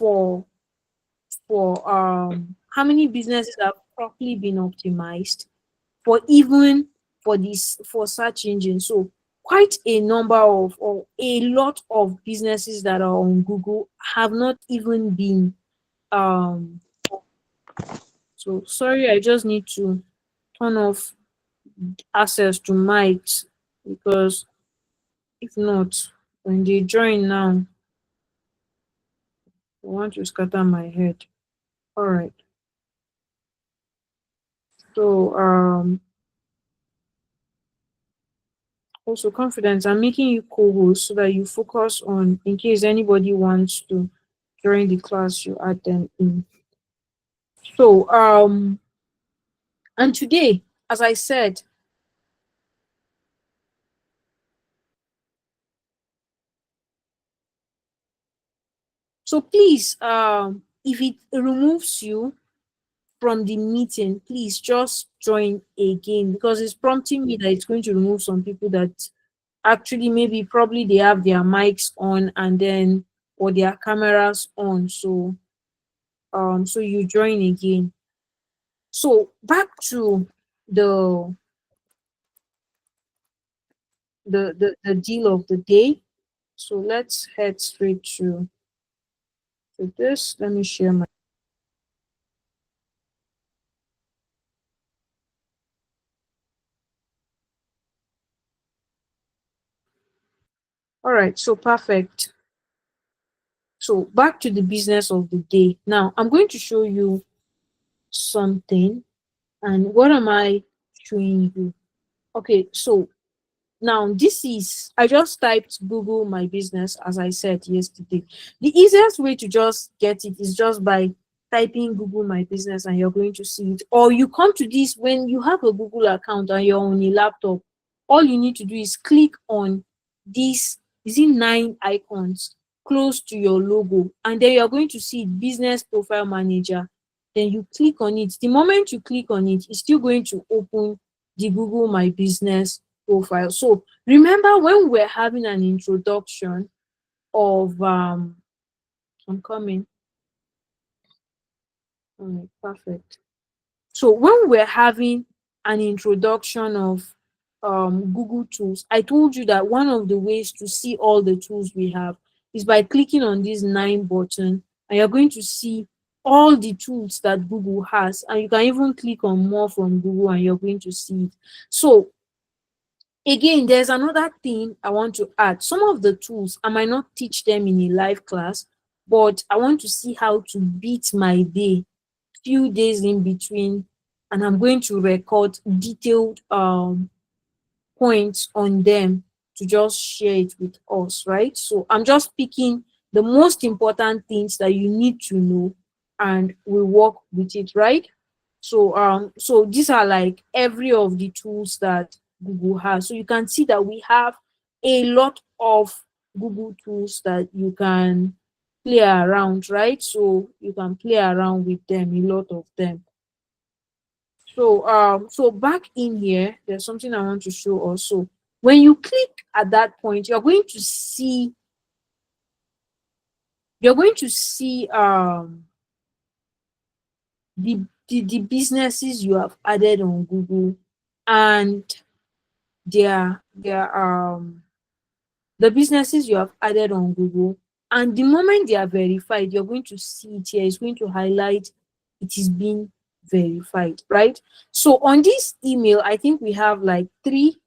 for how many businesses have properly been optimized for even for this for search engine. So quite a number of or a lot of businesses that are on Google have not even been um so sorry, I just need to turn off access to mics because if not, when they join now, I want to scatter my head. All right. So also confidence. I'm making you co-host so that you focus on in case anybody wants to during the class you add them in. So and today, as I said, so please if it removes you from the meeting, please just join again because it's prompting me that it's going to remove some people that actually maybe probably they have their mics on and then or their cameras on. So so you join again. So back to the the deal of the day. So let's head straight to this. Let me share my. All right, so perfect. So back to the business of the day. Now I'm going to show you something. And what am I showing you? Okay, so now this is I just typed Google my business as I said yesterday. The easiest way to just get it is just by typing Google my business and you're going to see it. Or you come to this when you have a Google account and you're on a laptop. All you need to do is click on this, is it 9 icons close to your logo, and then you're going to see business profile manager. Then you click on it. The moment you click on it, it's still going to open the Google my business profile. So remember when we're having an introduction of I'm coming. All right, perfect. So when we're having an introduction of Google tools, I told you that one of the ways to see all the tools we have is by clicking on this 9 button, and you're going to see all the tools that Google has, and you can even click on more from Google and you're going to see it. So again, there's another thing I want to add. Some of the tools I might not teach them in a live class, but I want to see how to beat my day, few days in between, and I'm going to record detailed points on them to just share it with us, right? So I'm just picking the most important things that you need to know and we work with it, right? So so these are like every of the tools that Google has. So you can see that we have a lot of Google tools that you can play around, right? So you can play around with them, a lot of them. So so back in here, there's something I want to show also. When you click at that point, you're going to see the businesses you have added on Google and their the businesses you have added on Google. And the moment they are verified, you're going to see it here. It's going to highlight it is being verified, right? So on this email, I think we have like three.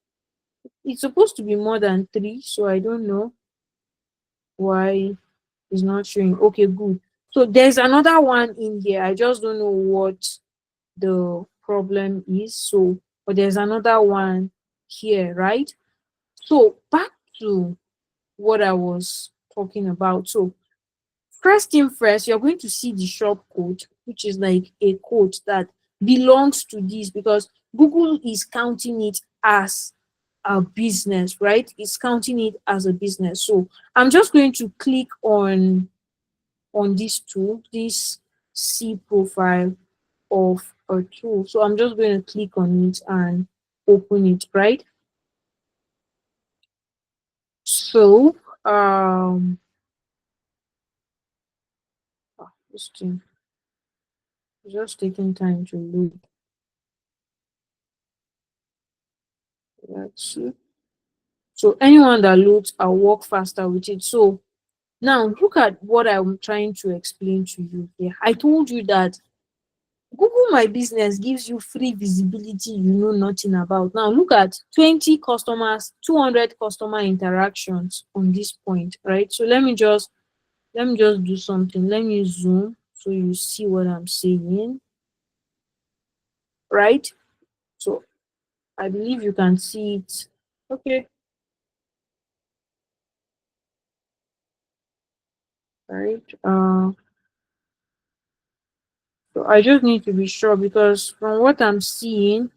It's supposed to be more than three, so I don't know why it's not showing. Okay, good. So there's another one in here. I just don't know what the problem is. So, but there's another one here, right? So back to what I was talking about. So first thing first, you're going to see the shop code, which is like a code that belongs to this because Google is counting it as a business, right? It's counting it as a business. So I'm just going to click on this tool, this C profile of a tool. So I'm just going to click on it and open it, right? So This thing is just taking time to load. Let's see. So anyone that loads, I'll work faster with it. So now look at what I'm trying to explain to you here. I told you that Google My Business gives you free visibility you know nothing about. Now look at 20 customers, 200 customer interactions on this point, right? So let me just do something. Let me zoom so you see what I'm saying, right? So I believe you can see it. Okay, right. So I just need to be sure because from what I'm seeing,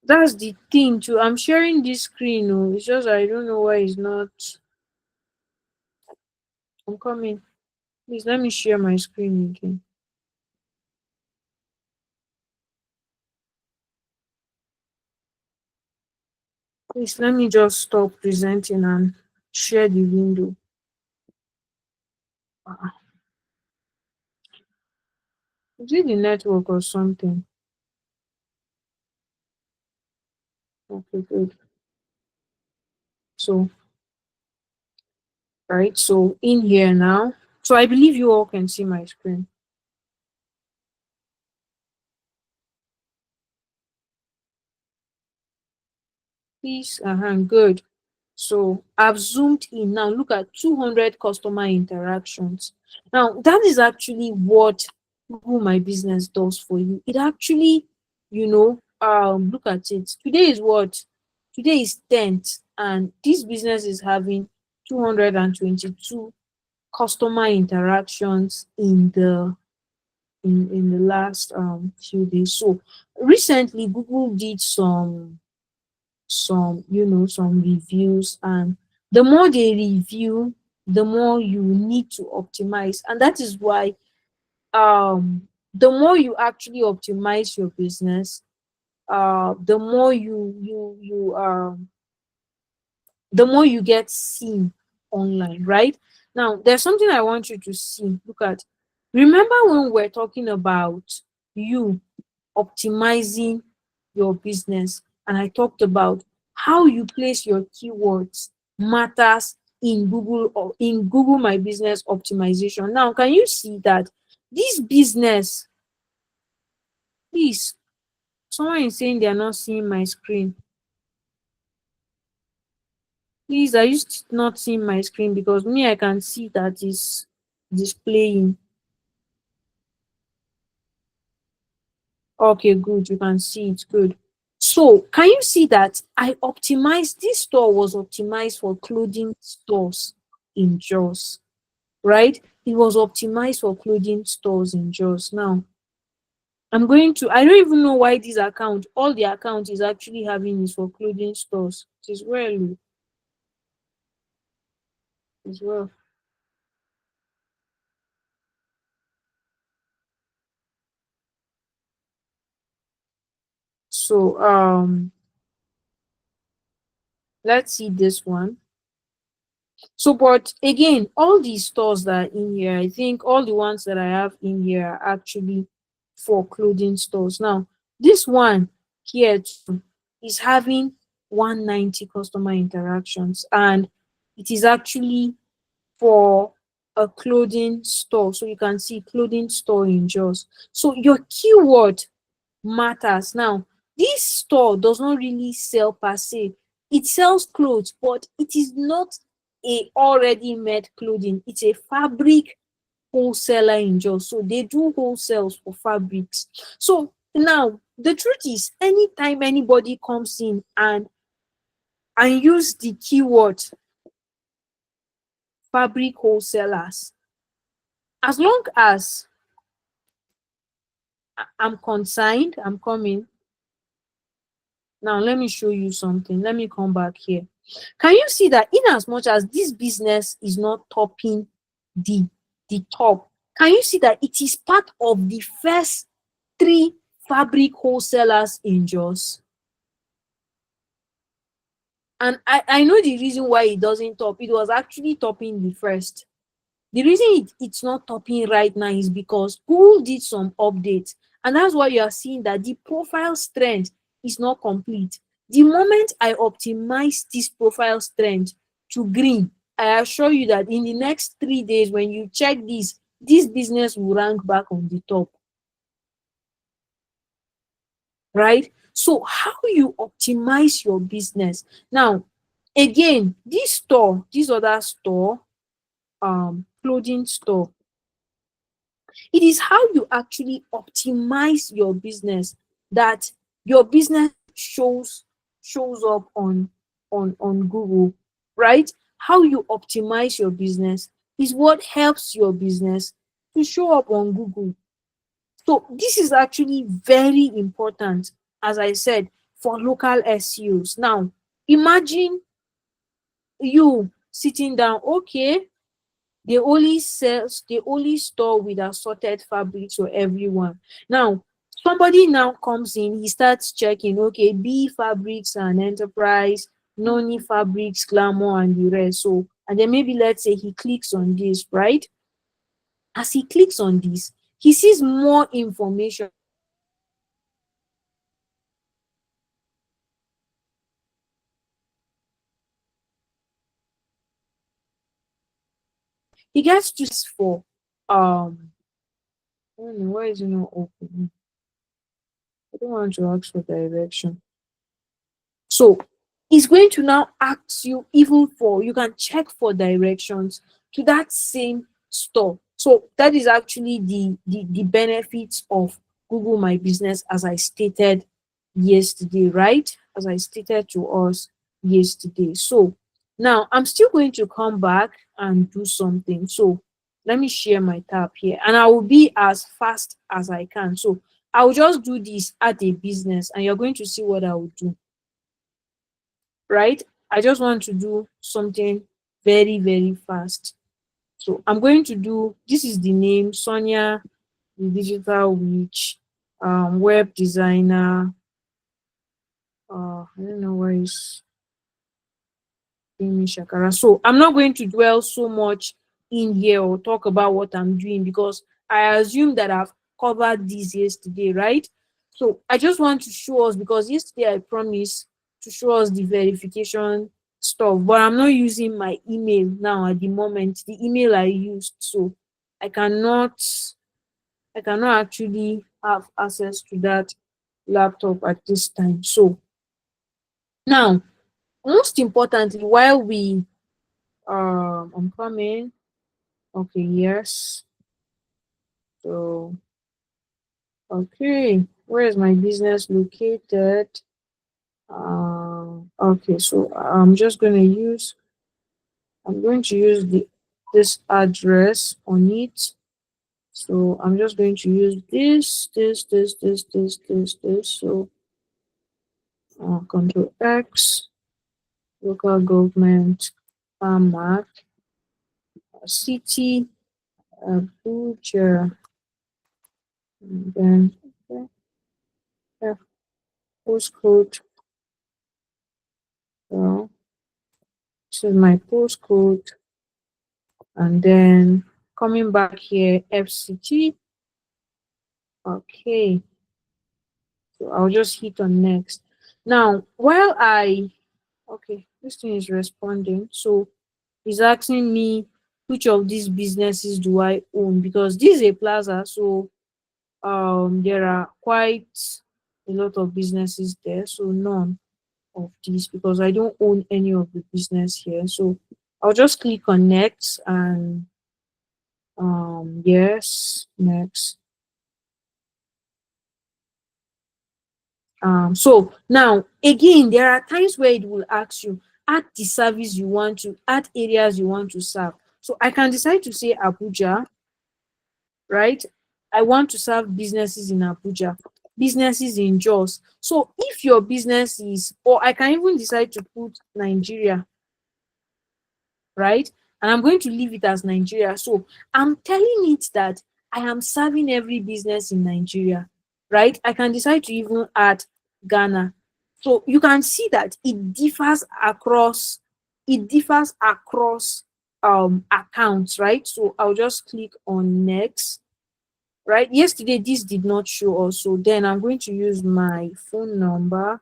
that's the thing too. I'm sharing this screen. Oh, it's just I don't know why it's not. I'm coming. Please let me share my screen again. Please let me just stop presenting and share the window. Ah, is it the network or something? Okay, good. So, right. So in here now. So I believe you all can see my screen. Please, good. So I've zoomed in now. Look at 200 customer interactions. Now that is actually what Google My Business does for you. It actually, look at it. Today is what? Today is 10th, and this business is having 222 customer interactions in the last few days. So recently, Google did some reviews, and the more they review, the more you need to optimize, and that is why the more you actually optimize your business, the more the more you get seen online, right? Now there's something I want you to see. Look at, remember when we're talking about you optimizing your business, and I talked about how you place your keywords matters in Google, or in Google My Business optimization. Now can you see that this business, please, someone is saying they are not seeing my screen. Please, are you not seeing my screen? Because me, I can see that is displaying. Okay, good. You can see it. Good. So, can you see that I optimized, this store was optimized for clothing stores in Jaws, right? It was optimized for clothing stores in Jaws. Now, I don't even know why this account, all the account is actually having is for clothing stores. It is well, as well. So, let's see this one. So, but again, all these stores that are in here, I think all the ones that I have in here are actually for clothing stores. Now, this one here too is having 190 customer interactions, and it is actually for a clothing store. So you can see clothing store in Jaws. So your keyword matters. Now, this store does not really sell per se. It sells clothes, but it is not a already made clothing. It's a fabric wholesaler in Jos. So they do wholesales for fabrics. So now the truth is, anytime anybody comes in and use the keyword fabric wholesalers, as long as I'm consigned, I'm coming. Now let me show you something. Let me come back here. Can you see that in as much as this business is not topping the the top, can you see that it is part of the first three fabric wholesalers in Jos? And I know the reason why it doesn't top. It was actually topping the first. The reason it's not topping right now is because Google did some updates, and that's why you are seeing that the profile strength is not complete. The moment I optimize this profile strength to green, I assure you that in the next 3 days, when you check this business will rank back on the top, right? So how you optimize your business now? Again, this store, this other store, clothing store, it is how you actually optimize your business that your business shows up on Google, right? How you optimize your business is what helps your business to show up on Google. So this is actually very important, as I said, for local SEOs. Now, imagine you sitting down, okay, they only store with assorted fabrics for everyone. Now, somebody now comes in, he starts checking, okay, B fabrics and enterprise, Noni fabrics, glamour, and the rest. So, and then maybe let's say he clicks on this, right? As he clicks on this, he sees more information. He gets to for I don't know, why is it not open? I don't want to ask for direction. So it's going to now ask you even for, you can check for directions to that same store. So that is actually the benefits of Google My Business, as I stated yesterday, right? As I stated to us yesterday. So now I'm still going to come back and do something. So let me share my tab here, and I will be as fast as I can. So I will just do this, add a business, and you're going to see what I will do, right? I just want to do something very, very fast. So I'm going to do, this is the name, Sonia, the digital witch, web designer. I don't know where is Amy Shakara. So I'm not going to dwell so much in here or talk about what I'm doing, because I assume that I've covered this yesterday, right? So I just want to show us, because yesterday I promised to show us the verification stuff, but I'm not using my email now at the moment, the email I used. So I cannot I cannot actually have access to that laptop at this time. So now, most importantly, while we I'm coming. Okay, yes. So okay, where is my business located? Okay, so I'm going to use this address on it. So I'm just going to use this. So Control X, local government, map, city, Abuja, and then okay, yeah, postcode. So this is my postcode, and then coming back here, FCT. Okay, so I'll just hit on next. Now, okay, this thing is responding. So it's asking me which of these businesses do I own, because this is a plaza. So there are quite a lot of businesses there. So none of these, because I don't own any of the business here. So I'll just click on next, and yes, next. So now again, there are times where it will ask you, add the service you want to, add areas you want to serve. So I can decide to say Abuja, right? I want to serve businesses in Abuja, businesses in Jos. So if your business is, or I can even decide to put Nigeria, right? And I'm going to leave it as Nigeria. So I'm telling it that I am serving every business in Nigeria, right? I can decide to even add Ghana. So you can see that it differs across accounts, right? So I'll just click on next. Right, yesterday this did not show also. Then I'm going to use my phone number,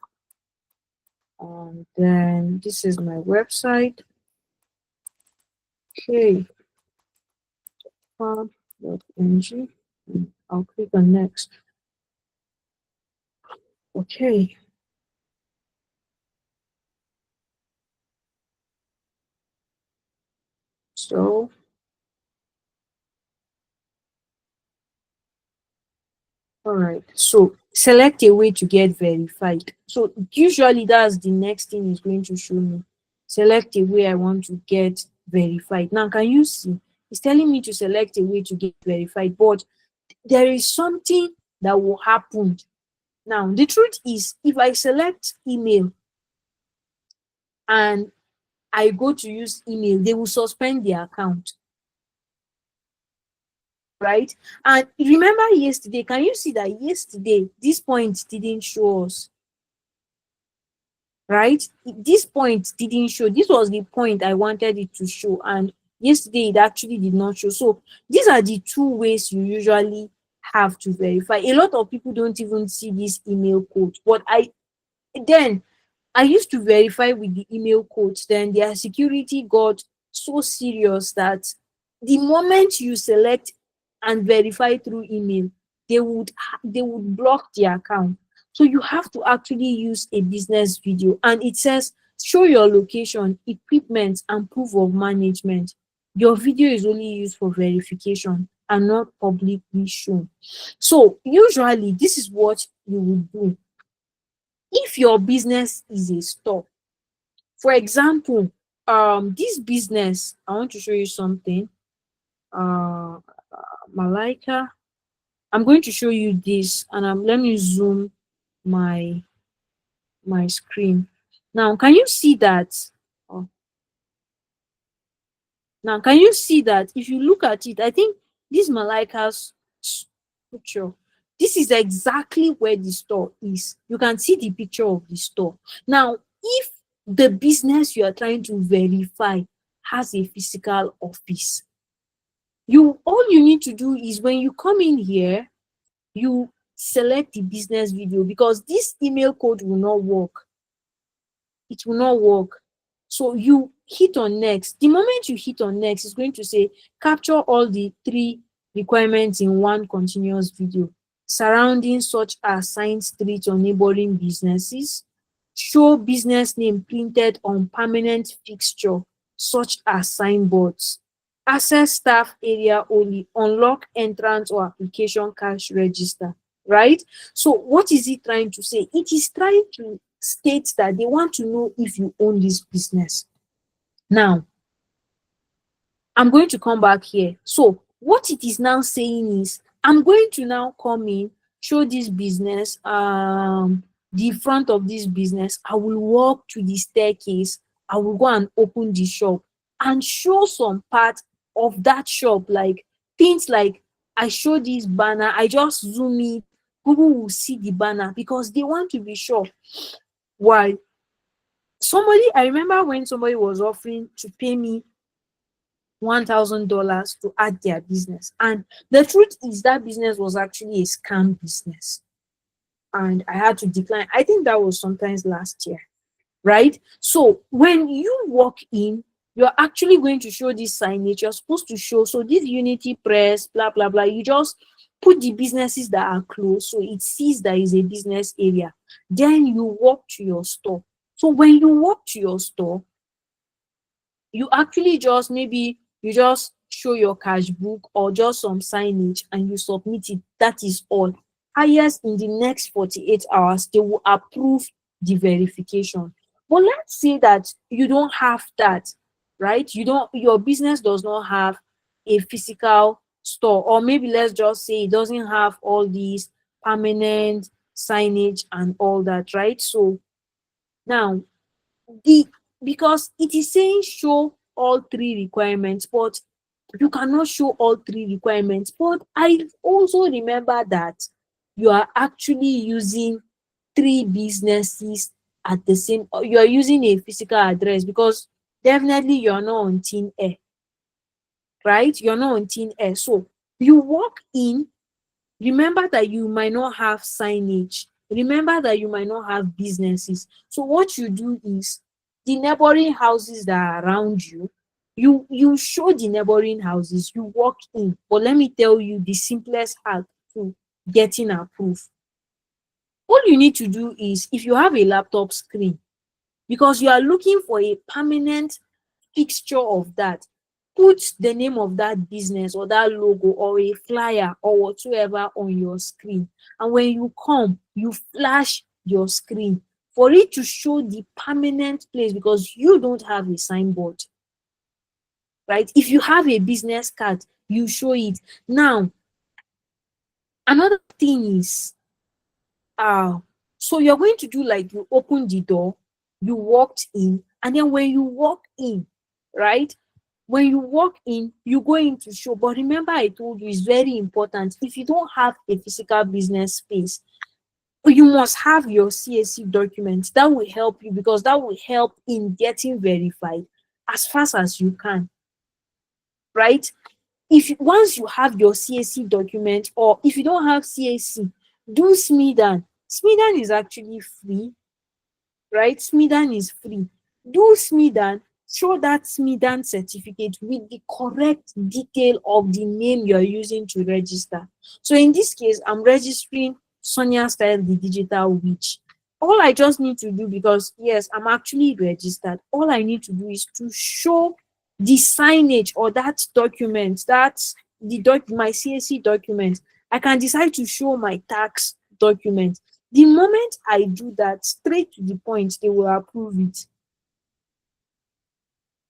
and then this is my website. Okay, farm.ng. I'll click on next. Okay, so all right, so select a way to get verified. So usually that's the next thing is going to show me. Select a way I want to get verified. Now can you see it's telling me to select a way to get verified, but there is something that will happen. Now the truth is, if I select email and I go to use email, they will suspend the account, right? And remember yesterday, can you see that yesterday this point didn't show us, right? This point didn't show. This was the point I wanted it to show, and yesterday it actually did not show. So these are the two ways you usually have to verify. A lot of people don't even see this email code, but then I used to verify with the email codes. Then their security got so serious that the moment you select and verify through email, they would block the account. So you have to actually use a business video, and it says show your location, equipment, and proof of management. Your video is only used for verification and not publicly shown. So usually this is what you would do if your business is a store. For example, this business, I want to show you something. uh Malika, I'm going to show you this, and let me zoom my screen. Now can you see that? Oh, now can you see that if you look at it, I think this Malika's picture, this is exactly where the store is. You can see the picture of the store. Now if the business you are trying to verify has a physical office, you all you need to do is when you come in here, you select the business video, because this email code will not work. It will not work. So you hit on next. The moment you hit on next, it's going to say capture all the three requirements in one continuous video. Surroundings such as sign streets or neighboring businesses. Show business name printed on permanent fixture such as signboards. Access staff area only. Unlock entrance or application cash register. Right? So what is it trying to say? It is trying to state that they want to know if you own this business. Now, I'm going to come back here. So what it is now saying is, I'm going to now come in, show this business, the front of this business. I will walk to the staircase. I will go and open the shop and show some part of that shop, like things like I show this banner, I just zoom it, Google will see the banner because they want to be sure. Why? I remember when somebody was offering to pay me $1,000 to add their business, and the truth is that business was actually a scam business, and I had to decline. I think that was sometimes last year, right? So when you walk in, you're actually going to show this signage. You're supposed to show, so this Unity Press, blah blah blah. You just put the businesses that are close, so it sees there is a business area. Then you walk to your store. So when you walk to your store, you actually just maybe you just show your cash book or just some signage and you submit it. That is all. Highest in the next 48 hours, they will approve the verification. But let's say that you don't have that, right? Your business does not have a physical store, or maybe let's just say it doesn't have all these permanent signage and all that, right? So now the because it is saying show all three requirements, but you cannot show all three requirements. But I also remember that you are actually using three businesses at the same, or you are using a physical address, because definitely you are not on thin air. right? You're not on thin air. So you walk in, remember that you might not have signage. Remember that you might not have businesses. So what you do is the neighboring houses that are around you, you show the neighboring houses, you walk in. But let me tell you the simplest hack to getting approved. All you need to do is, if you have a laptop screen, because you are looking for a permanent fixture of that, put the name of that business or that logo or a flyer or whatsoever on your screen. And when you come, you flash your screen for it to show the permanent place, because you don't have a signboard, right? If you have a business card, you show it. Now, another thing is, uh, so you're going to do like you open the door, you walked in, and then when you walk in, right? When you walk in, you go into show. But remember, I told you it's very important. If you don't have a physical business space, you must have your CAC documents. That will help you, because that will help in getting verified as fast as you can, right? If once you have your CAC document, or if you don't have CAC, do Smidan. Smidan is actually free, right? Smidan is free. Do Smidan, show that Smidan certificate with the correct detail of the name you're using to register. So in this case, I'm registering Sonia Style the Digital Witch. All I just need to do, because yes, I'm actually registered, all I need to do is to show the signage or that document, that's my CSC document. I can decide to show my tax document. The moment I do that, straight to the point, they will approve it,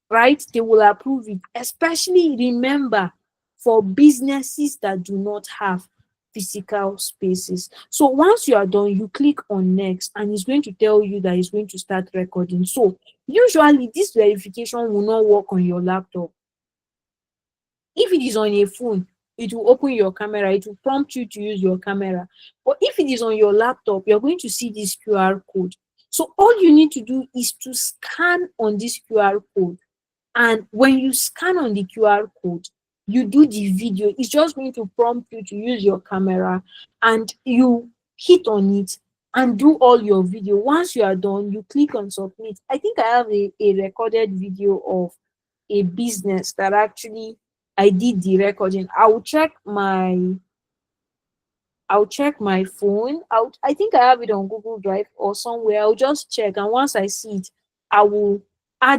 right? They will approve it. Especially remember, for businesses that do not have physical spaces. So once you are done, you click on next, and it's going to tell you that it's going to start recording. So usually this verification will not work on your laptop. If it is on a phone, it will open your camera, it will prompt you to use your camera. But if it is on your laptop, you're going to see this QR code. So all you need to do is to scan on this QR code. And when you scan on the QR code, you do the video. It's just going to prompt you to use your camera, and you hit on it and do all your video. Once you are done, you click on submit. I think I have a recorded video of a business that actually I did the recording. I'll check my phone. I think I have it on Google Drive or somewhere. I'll just check, and once I see it, I will I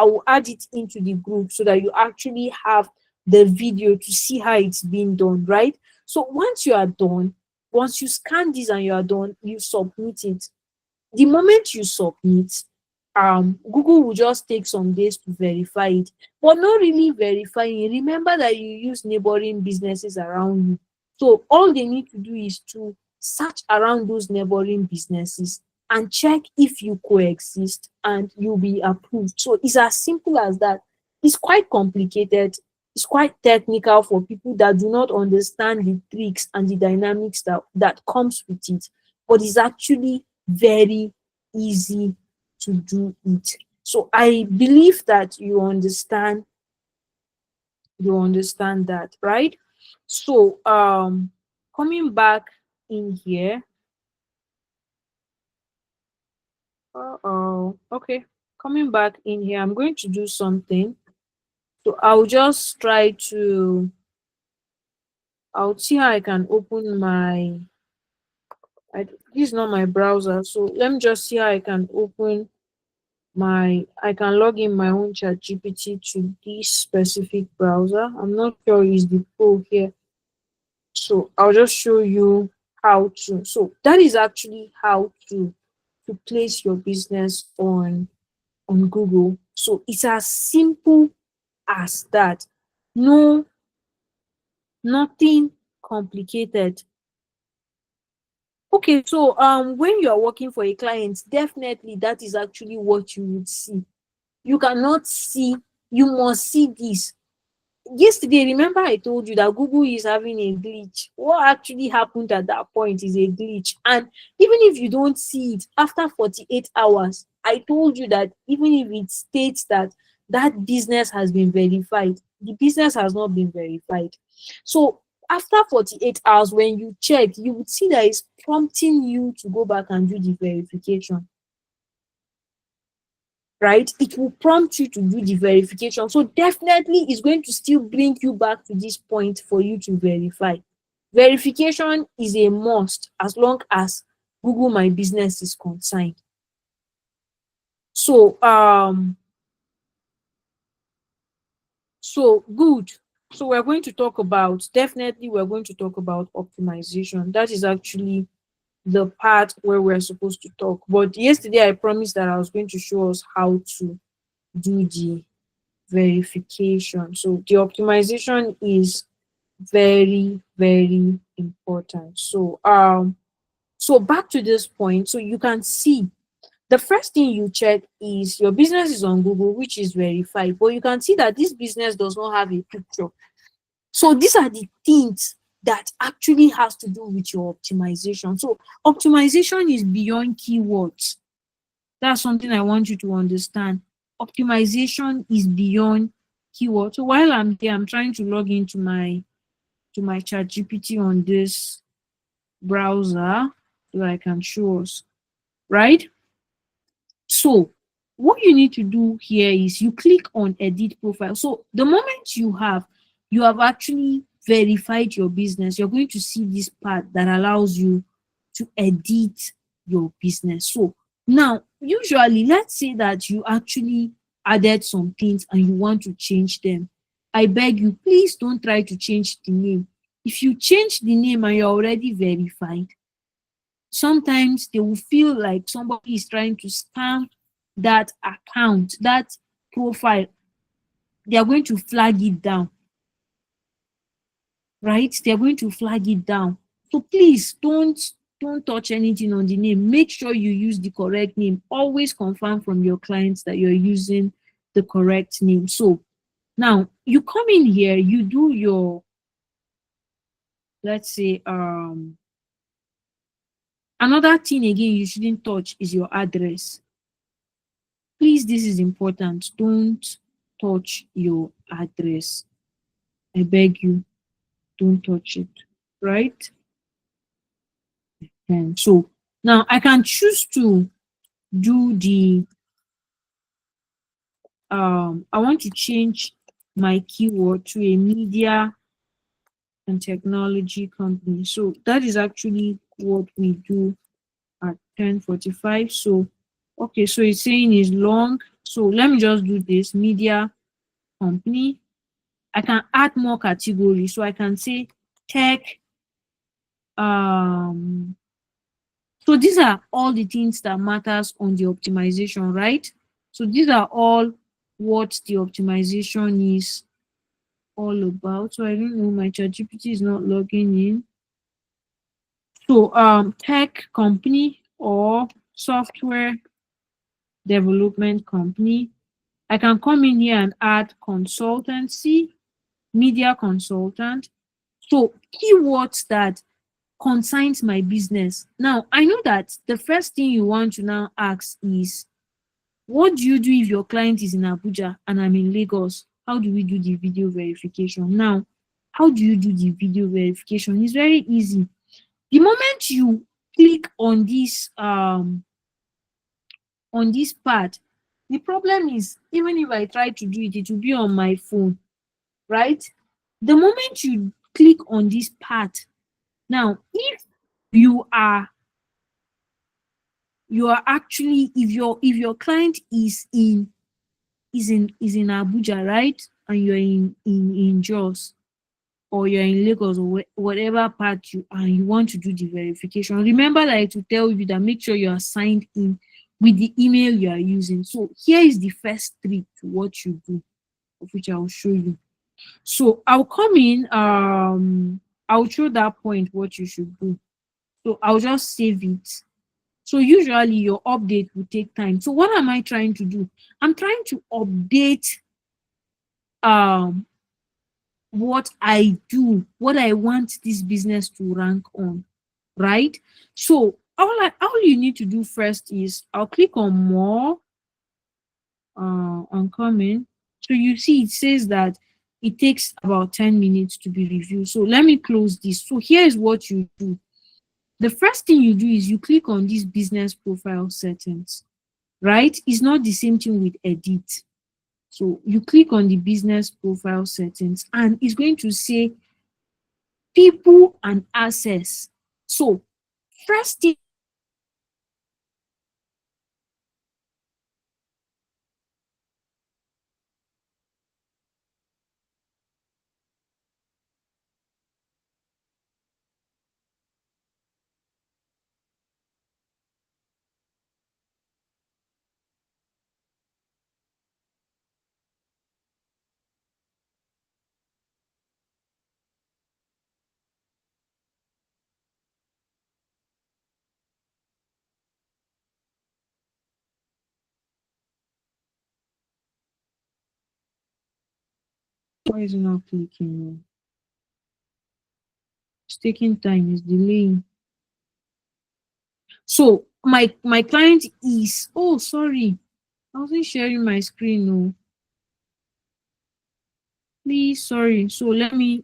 will add it into the group, so that you actually have the video to see how it's being done, right? So once you are done, once you scan this and you are done, you submit it. The moment you submit, Google will just take some days to verify it, but not really verifying. Remember that you use neighboring businesses around you, so all they need to do is to search around those neighboring businesses and check if you coexist, and you'll be approved. So it's as simple as that. It's quite complicated, it's quite technical for people that do not understand the tricks and the dynamics that comes with it, but it's actually very easy to do it. So I believe that you understand that, right? So coming back in here. Okay. Coming back in here, I'm going to do something. So I'll see how I can open this is not my browser. So let me just see how I can open I can log in my own chat GPT to this specific browser. I'm not sure is the pro here. So I'll just show you how to. So that is actually how to place your business on Google. So it's as simple as that. No, nothing complicated. Okay, so when you are working for a client, definitely that is actually what you would see. You cannot see, you must see this. Yesterday, remember I told you that Google is having a glitch. What actually happened at that point is a glitch. And even if you don't see it after 48 hours, I told you that even if it states that that business has been verified, the business has not been verified. So after 48 hours, when you check, you would see that it's prompting you to go back and do the verification, right? It will prompt you to do the verification. So definitely it's going to still bring you back to this point for you to verify. Verification is a must as long as Google My Business is concerned. So good. So we're going to talk about, definitely we're going to talk about optimization. That is actually the part where we're supposed to talk. But yesterday I promised that I was going to show us how to do the verification. So the optimization is very, very important. So back to this point. So you can see the first thing you check is your business is on Google, which is verified, but you can see that this business does not have a picture. So these are the things that actually has to do with your optimization. So optimization is beyond keywords. That's something I want you to understand. Optimization is beyond keywords. So while I'm here, I'm trying to log into my chat GPT on this browser so I can show us, right? So what you need to do here is you click on edit profile. So the moment you have actually verified your business, you're going to see this part that allows you to edit your business. So now usually let's say that you actually added some things and you want to change them. I beg you, please don't try to change the name. If you change the name and you're already verified, sometimes they will feel like somebody is trying to scam that account, that profile. They are going to flag it down, right? They're going to flag it down. So please don't touch anything on the name. Make sure you use the correct name. Always confirm from your clients that you're using the correct name. So now you come in here, you do your, let's say, another thing again you shouldn't touch is your address. Please, this is important. Don't touch your address. I beg you, don't touch it, right? And so now I can choose to do the I want to change my keyword to a media and technology company. So that is actually what we do at 10:45. So okay, so it's saying is long. So let me just do this media company. I can add more categories. So I can say tech. Um, so these are all the things that matters on the optimization, right? So these are all what the optimization is all about. So I don't know, my ChatGPT is not logging in. So tech company or software development company. I can come in here and add consultancy, media consultant. So keywords that concerns my business. Now, I know that the first thing you want to now ask is, what do you do if your client is in Abuja and I'm in Lagos? How do we do the video verification? Now, how do you do the video verification? It's very easy. The moment you click on this part, the problem is even if I try to do it, it will be on my phone, right? The moment you click on this part, now if you are actually, if your client is in Abuja, right, and you're in Jos, or you're in Lagos, or whatever part you are, and you want to do the verification, remember that to tell you that make sure you are signed in with the email you are using. So here is the first trick to what you do, of which I will show you. So I'll come in, I'll show that point what you should do. So I'll just save it. So usually your update will take time. So what am I trying to do? I'm trying to update um what I do, what I want this business to rank on, right? So all you need to do first is I'll click on more, on comment. So you see it says that it takes about 10 minutes to be reviewed. So let me close this. So here is what you do. The first thing you do is you click on this business profile settings, right? It's not the same thing with edit. So you click on the business profile settings and it's going to say people and access. So first thing why is it not clicking? It's taking time, it's delaying. So my client is, oh sorry, I wasn't sharing my screen. No, please, sorry. So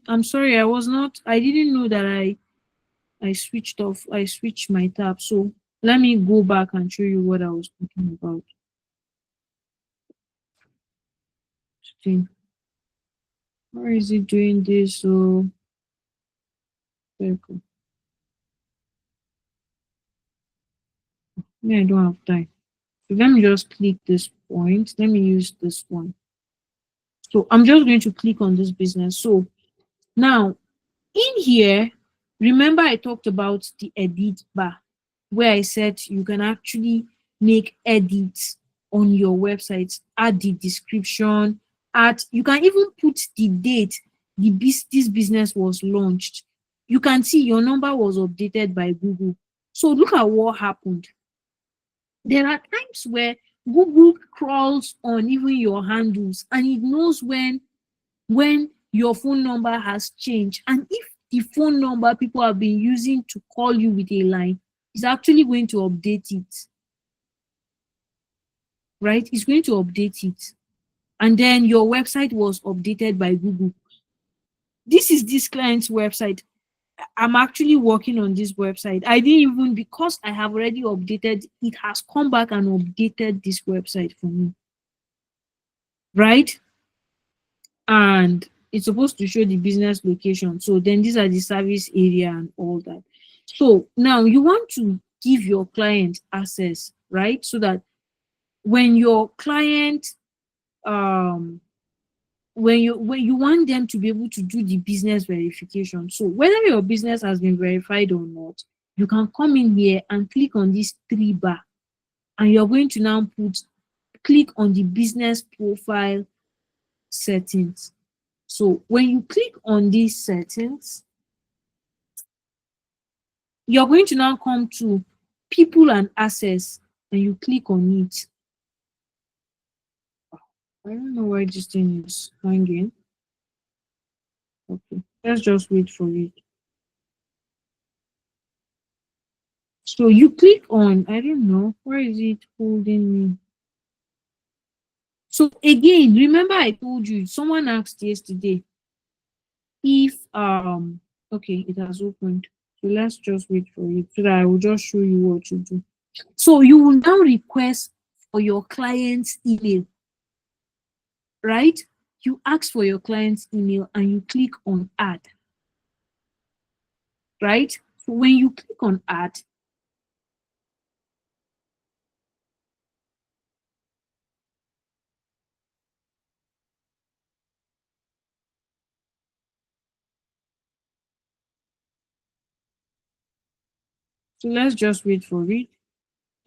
I'm sorry, I didn't know that I I switched my tab. So let me go back and show you what I was talking about. See, why is it doing this? So very cool. Me, I don't have time. So let me just click this point. Let me use this one. So I'm just going to click on this business. So now in here, remember I talked about the edit bar where I said you can actually make edits on your website, add the description, you can even put the date this business was launched. You can see your number was updated by Google. So look at what happened. There are times where Google crawls on even your handles and it knows when your phone number has changed, and if the phone number people have been using to call you with a line is actually going to update it, right? It's going to update it, and then your website was updated by Google. This is this client's website. I'm actually working on this website. I didn't even, because I have already updated, it has come back and updated this website for me, right? And it's supposed to show the business location. So then these are the service area and all that. So now you want to give your client access, right? So that when your client um when you want them to be able to do the business verification. So whether your business has been verified or not, you can come in here and click on this three bar, and you're going to now click on the business profile settings. So when you click on these settings, you're going to now come to people and access, and you click on it. I don't know why this thing is hanging. Okay, let's just wait for it. So you click on, I don't know, where is it holding me? So again, remember I told you, someone asked yesterday if okay, it has opened. So let's just wait for it so that I will just show you what to do. So you will now request for your client's email, right? You ask for your client's email and you click on add, right? So when you click on add, so let's just wait for it.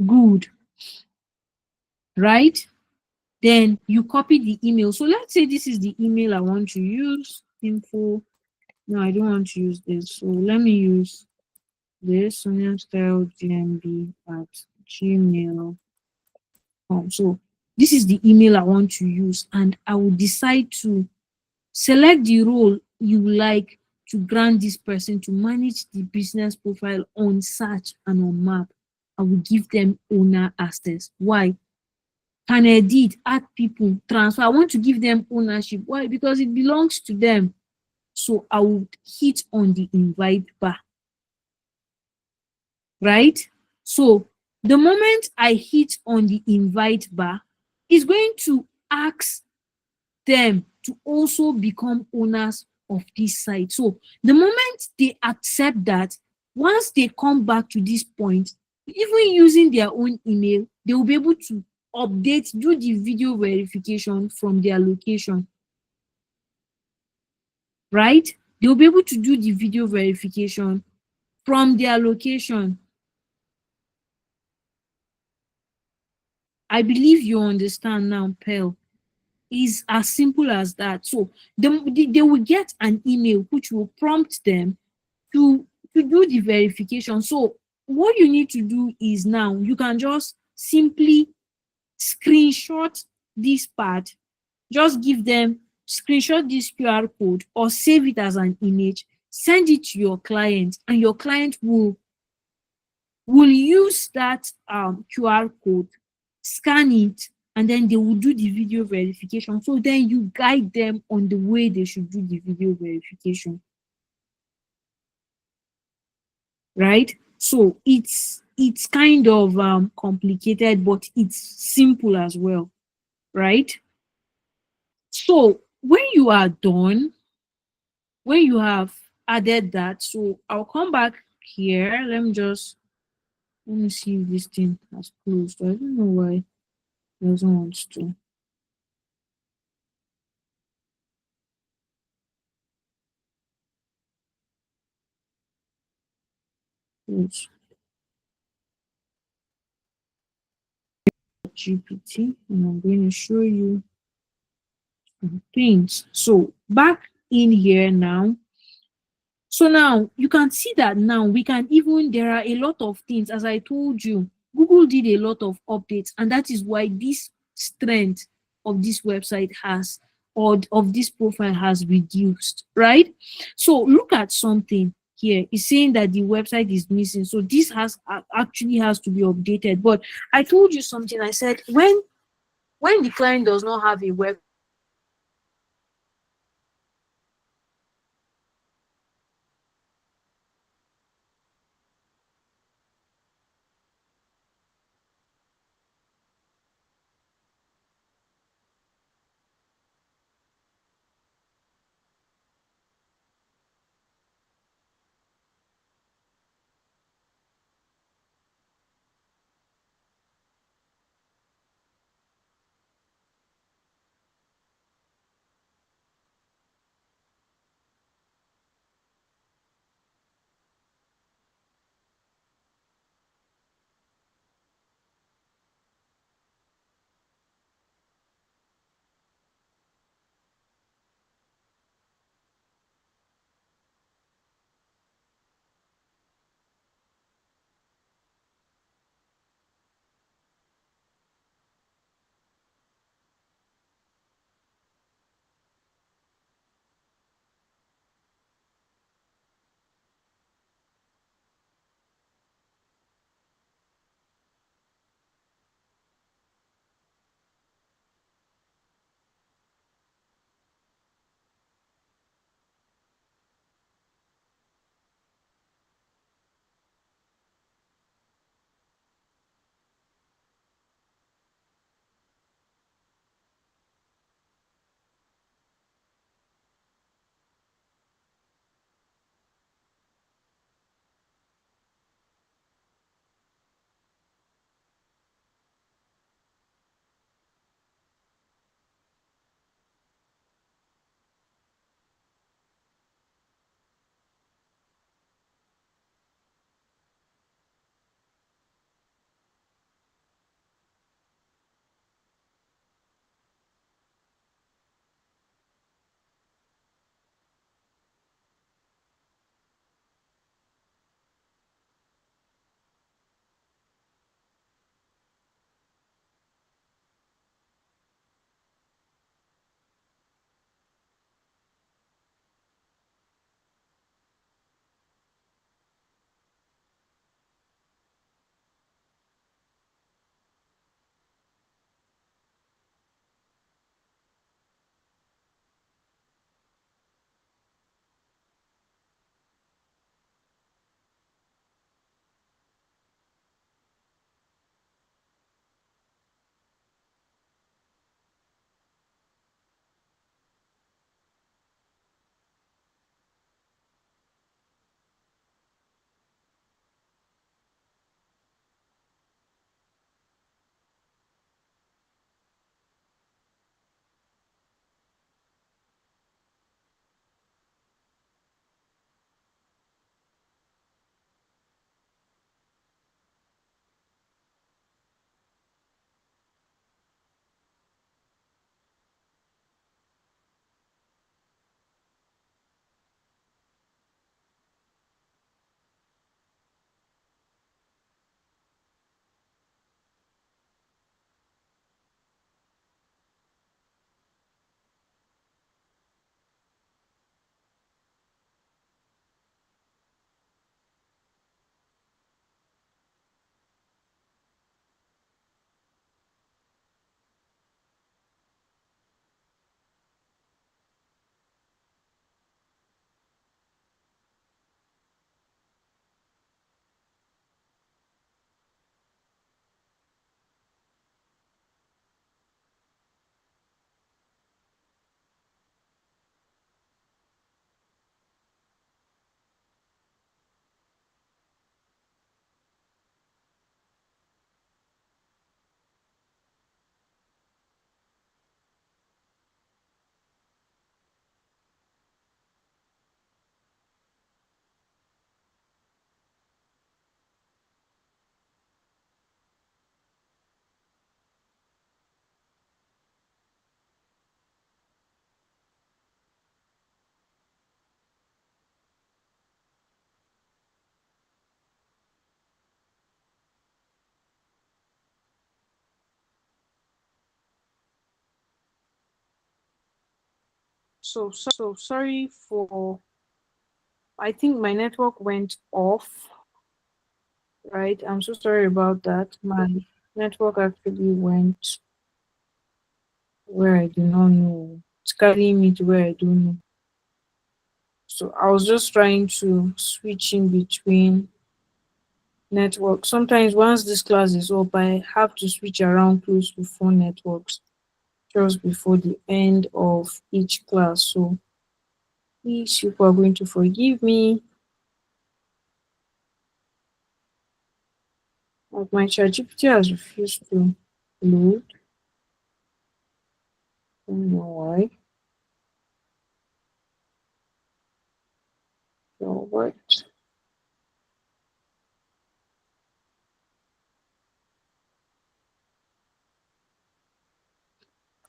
Good, right? Then you copy the email. So let's say this is the email I want to use. Info. No, I don't want to use this. So let me use this Sonia Style GMB at gmail.com. So this is the email I want to use, and I will decide to select the role you like to grant this person to manage the business profile on search and on map. I will give them owner access. Why? can edit, add people, transfer. I want to give them ownership. Why? Because it belongs to them. So I would hit on the invite bar, right? So the moment I hit on the invite bar, it's going to ask them to also become owners of this site. So the moment they accept that, once they come back to this point, even using their own email, they will be able to update, do the video verification from their location, right? They'll be able to do the video verification from their location. I believe you understand now, Pearl. Is as simple as that. So they will get an email which will prompt them to do the verification. So what you need to do is, now you can just simply screenshot this part, just give them, screenshot this QR code or save it as an image, send it to your client, and your client will use that QR code, scan it, and then they will do the video verification. So then you guide them on the way they should do the video verification, right? So it's kind of complicated, but it's simple as well, right? So when you are done, when you have added that, so I'll come back here. Let me see if this thing has closed. I don't know why it doesn't want to. Close. GPT, and I'm going to show you some things. So back in here now. So now you can see that now we can even, there are a lot of things. As I told you, Google did a lot of updates, and that is why this strength of this website has, or of this profile has reduced, right? So look at something here. It's saying that the website is missing. So this has actually has to be updated. But I told you something. I said when the client does not have a web, So sorry for, I think my network went off, right? I'm so sorry about that. My network actually went where I do not know. It's carrying me to where I don't know. So I was just trying to switch in between networks. Sometimes once this class is up, I have to switch around close to four networks just before the end of each class. So please, you are going to forgive me. Like my ChatGPT has refused to load. I don't know why. So what?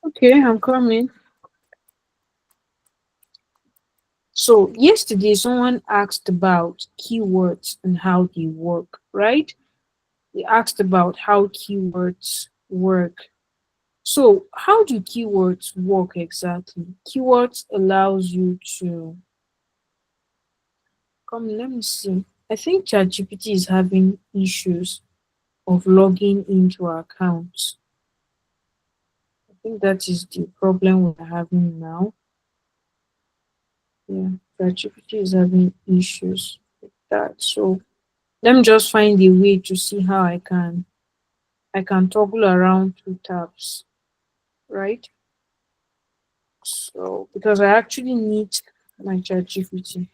Okay, I'm coming. So yesterday someone asked about keywords and how they work, right? They asked about how keywords work. So how do keywords work exactly? Keywords allows you to come, let me see. I think ChatGPT is having issues of logging into our accounts. I think that is the problem we're having now. Yeah, ChatGPT is having issues with that. So let me just find a way to see how I can toggle around two tabs, right? So because I actually need my ChatGPT.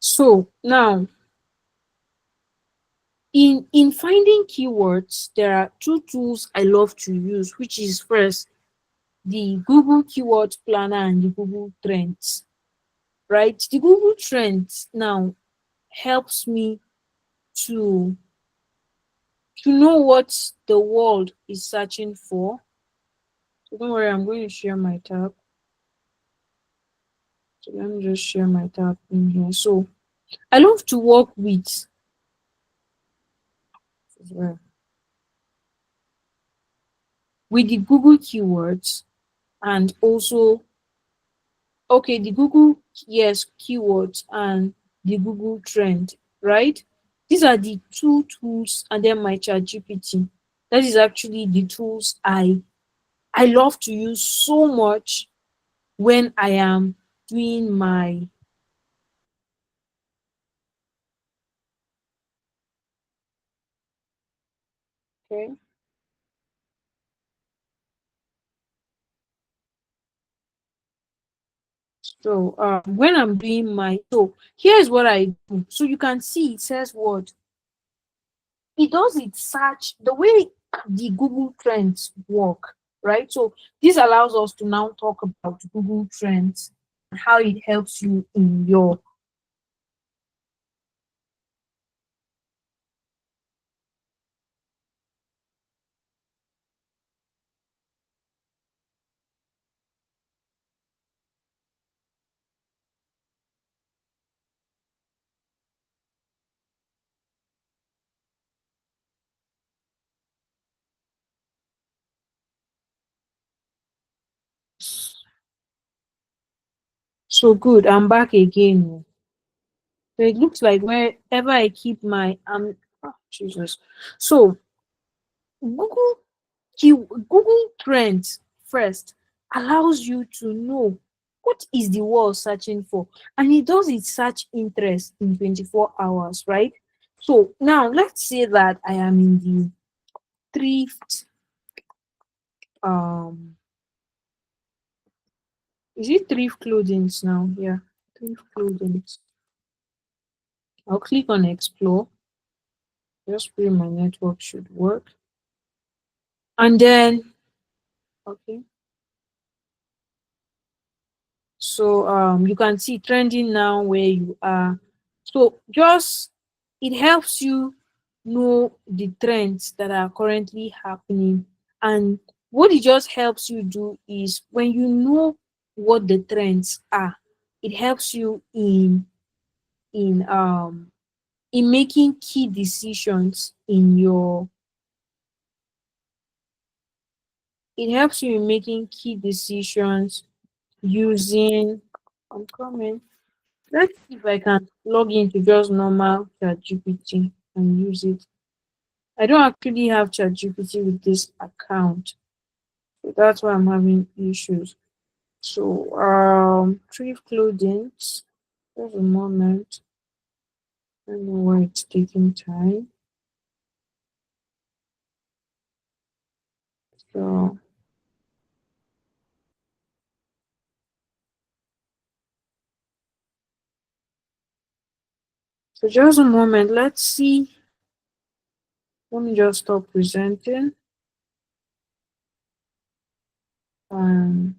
So now in finding keywords, there are two tools I love to use, which is first the Google Keyword Planner and the Google Trends. Right? The Google Trends now helps me to know what the world is searching for. So don't worry, I'm going to share my tab. So let me just share my tab in here. So I love to work uh, with the Google keywords and also okay, the Google, yes, keywords and the Google trend, right? These are the two tools, and then my chat GPT. That is actually the tools I love to use so much when I am doing my okay. So when I'm doing my so here's what I do. So you can see it says what it does, it search the way the Google Trends work, right? So this allows us to now talk about Google Trends and how it helps you in your so good. I'm back again. So it looks like wherever I keep my Jesus. So Google Google Trends first allows you to know what is the world searching for, and it does its search interest in 24 hours, right? So now let's say that I am in the thrift, um is it thrift clothing now? Yeah, thrift clothing. I'll click on explore. Just pray my network should work. And then okay. So you can see trending now where you are. So just it helps you know the trends that are currently happening. And what it just helps you do is when you know what the trends are, it helps you in making key decisions in your it helps you in making key decisions using I'm coming. Let's see if I can log into just normal ChatGPT and use it. I don't actually have ChatGPT with this account, so that's why I'm having issues. So thrift clothing. Just a moment. I don't know why it's taking time. So just a moment. Let's see. Let me just stop presenting and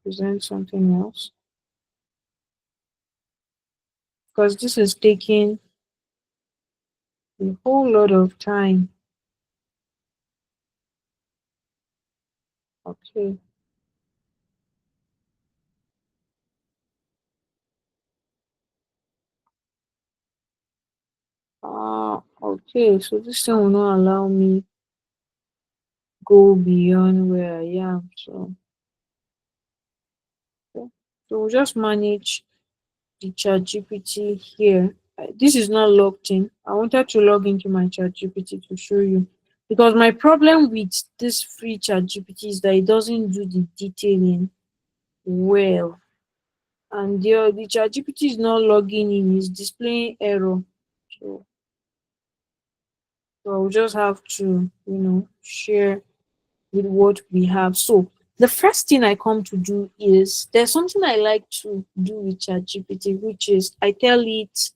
present something else because this is taking a whole lot of time. Okay. Okay. So this thing will not allow me go beyond where I am. So, okay. So we'll just manage the chat GPT here. This is not logged in. I wanted to log into my chat GPT to show you. Because my problem with this free chat GPT is that it doesn't do the detailing well. And the chat GPT is not logging in, it's displaying error. So, so I'll just have to, share with what we have. So the first thing I come to do is there's something I like to do with ChatGPT, which is I tell it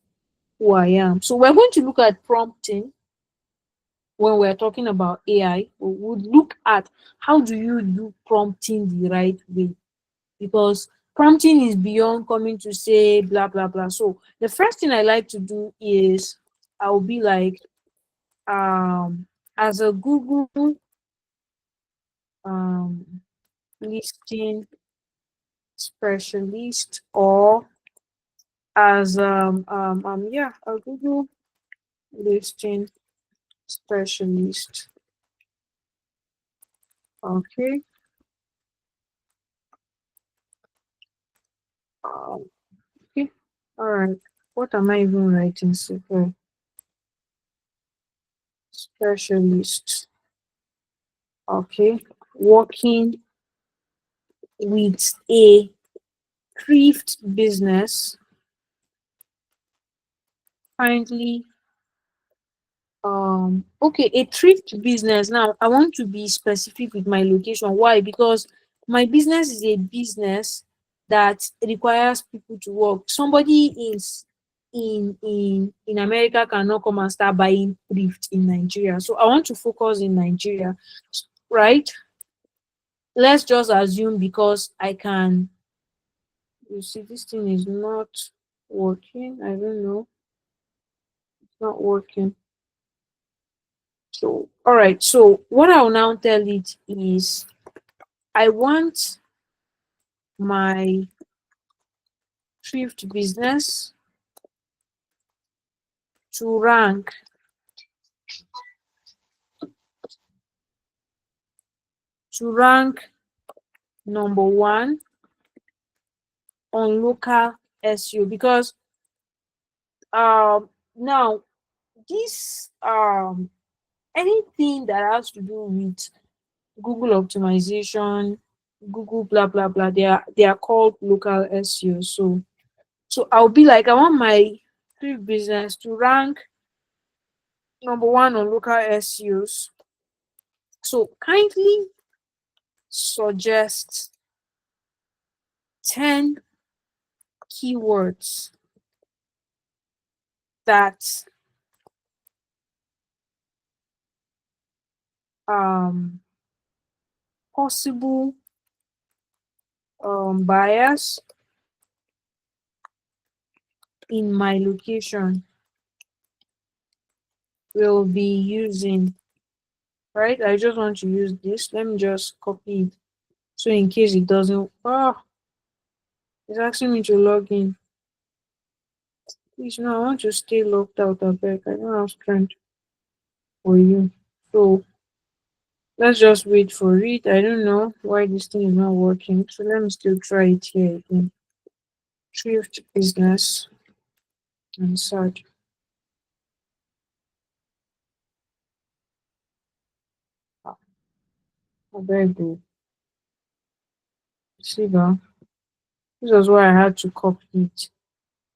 who I am. So we're going to look at prompting when we're talking about AI. We would look at how do you do prompting the right way, because prompting is beyond coming to say blah blah blah. So the first thing I like to do is I'll be like as a Google um listing specialist, or as yeah, a Google listing specialist. Okay. Um, okay. All right. What am I even writing? Super specialist. Okay. Working with a thrift business. Currently, okay, a thrift business. Now I want to be specific with my location. Why? Because my business is a business that requires people to work. Somebody is in America cannot come and start buying thrift in Nigeria, so I want to focus in Nigeria, right? Let's just assume, because I can, you see this thing is not working. I don't know, it's not working. So, all right. So, what I'll now tell it is I want my thrift business to rank number one on local SEO, because now this anything that has to do with Google optimization, Google blah blah blah, they are called local SEO. So I'll be like I want my thrift business to rank number one on local SEOs. So kindly suggest 10 keywords that um possible buyers in my location will be using. Right, I just want to use this. Let me just copy it, so in case it doesn't, it's asking me to log in. Please, no, I want to stay locked out. I beg. I don't have strength for you. So let's just wait for it. I don't know why this thing is not working. So let me still try it here again. Thrift business and search. I beg you. See that? This was why I had to copy it.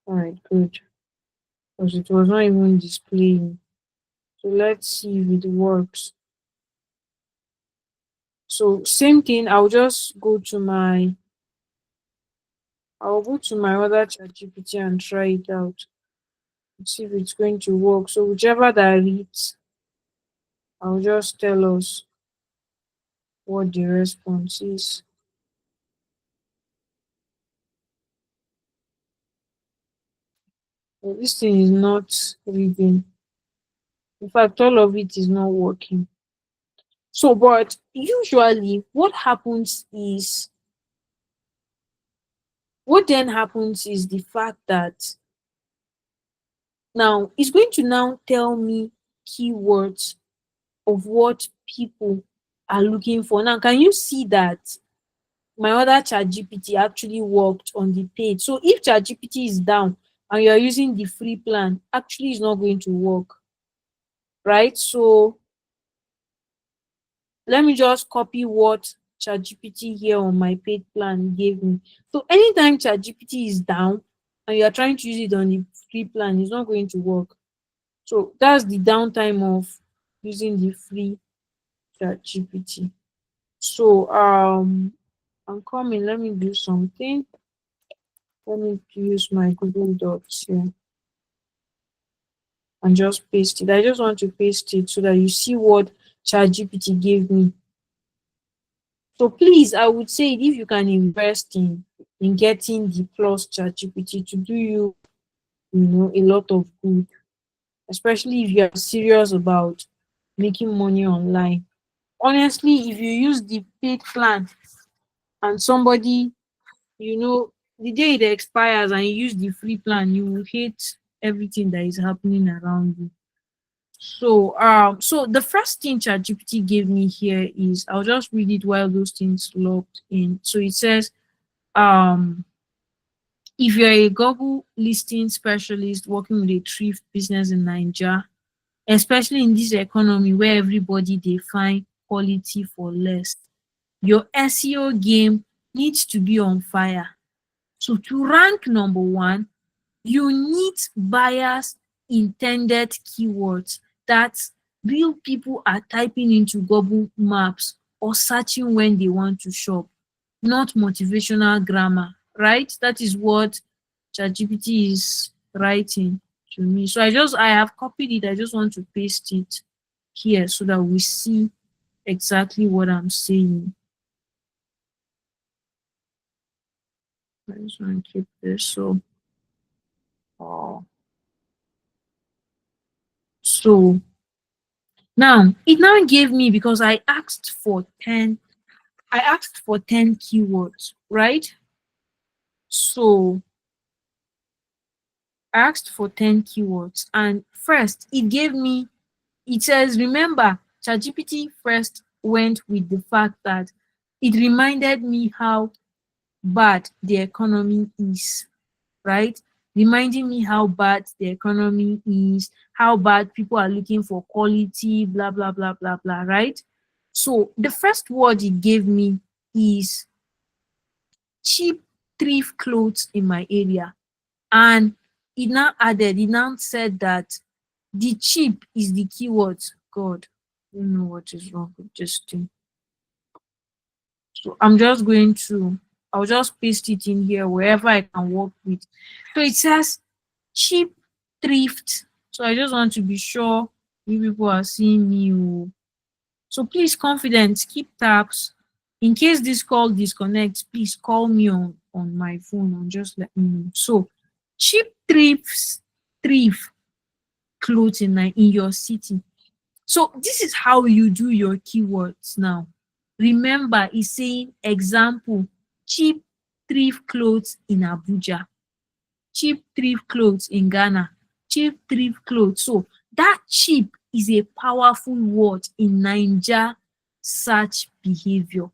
Alright, good. Because it was not even displaying. So let's see if it works. So same thing, I'll go to my other chat GPT and try it out. See if it's going to work. So whichever that reads, I'll just tell us what the response is. But this thing is not reading. In fact, all of it is not working. So, but usually what then happens is the fact that now it's going to now tell me keywords of what people are looking for. Now, can you see that my other chat GPT actually worked on the page? So if chat GPT is down and you're using the free plan, actually it's not going to work, right? So let me just copy what ChatGPT here on my paid plan gave me. So anytime ChatGPT is down and you are trying to use it on the free plan, it's not going to work. So that's the downtime of using the free ChatGPT. So I'm coming. Let me do something. Let me use my Google Docs here and just paste it. I just want to paste it so that you see what ChatGPT gave me. So please, I would say if you can invest in getting the plus ChatGPT to do you, a lot of good, especially if you are serious about making money online. Honestly, if you use the paid plan and somebody, the day it expires and you use the free plan, you will hate everything that is happening around you. So the first thing ChatGPT gave me here is I'll just read it while those things logged in. So it says, um, if you're a Google listing specialist working with a thrift business in Nigeria, especially in this economy where everybody they find quality for less, your SEO game needs to be on fire. So to rank number one, you need buyers intended keywords that real people are typing into Google Maps or searching when they want to shop, not motivational grammar, right? That is what ChatGPT is writing to me. So I have copied it. I just want to paste it here so that we see exactly what I'm saying. I just want to keep this. Uh, so now it now gave me, because I asked for 10 keywords, right? So I asked for 10 keywords, and first it says, remember, ChatGPT first went with the fact that it reminded me how bad the economy is, right? Reminding me how bad the economy is, how bad people are looking for quality, blah, blah, blah, blah, blah, right? So the first word it gave me is cheap thrift clothes in my area. And it now said that the cheap is the keyword. God, I don't know what is wrong with this thing. So I'll just paste it in here wherever I can work with. So it says cheap thrift. So I just want to be sure you people are seeing me. Oh. So please, confidence, keep tabs. In case this call disconnects, please call me on my phone and just let me know. So cheap thrift clothing in your city. So this is how you do your keywords now. Remember, it's saying example, cheap thrift clothes in Abuja. cheap thrift clothes in Ghana, cheap thrift clothes. So that cheap is a powerful word in Naija search behavior,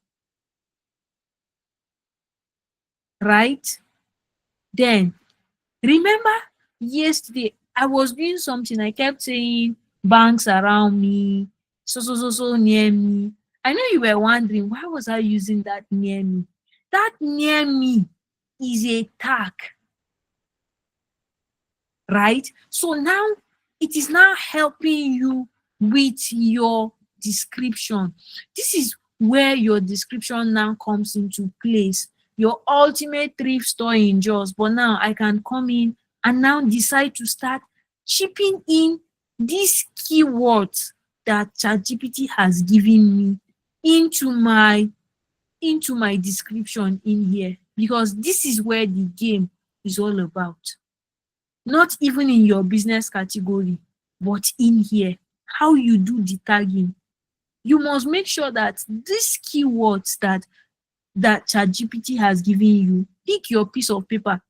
right? Then remember yesterday I was doing something, I kept saying banks around me, so near me. I know you were wondering why was I using that near me. That near me is a tag, right? So now it is now helping you with your description. This is where your description now comes into place. Your ultimate thrift store in Jos, but now I can come in and now decide to start chipping in these keywords that ChatGPT has given me into my description in here, because this is where the game is all about. Not even in your business category, but in here, how you do the tagging. You must make sure that these keywords that ChatGPT has given you, pick your piece of paper.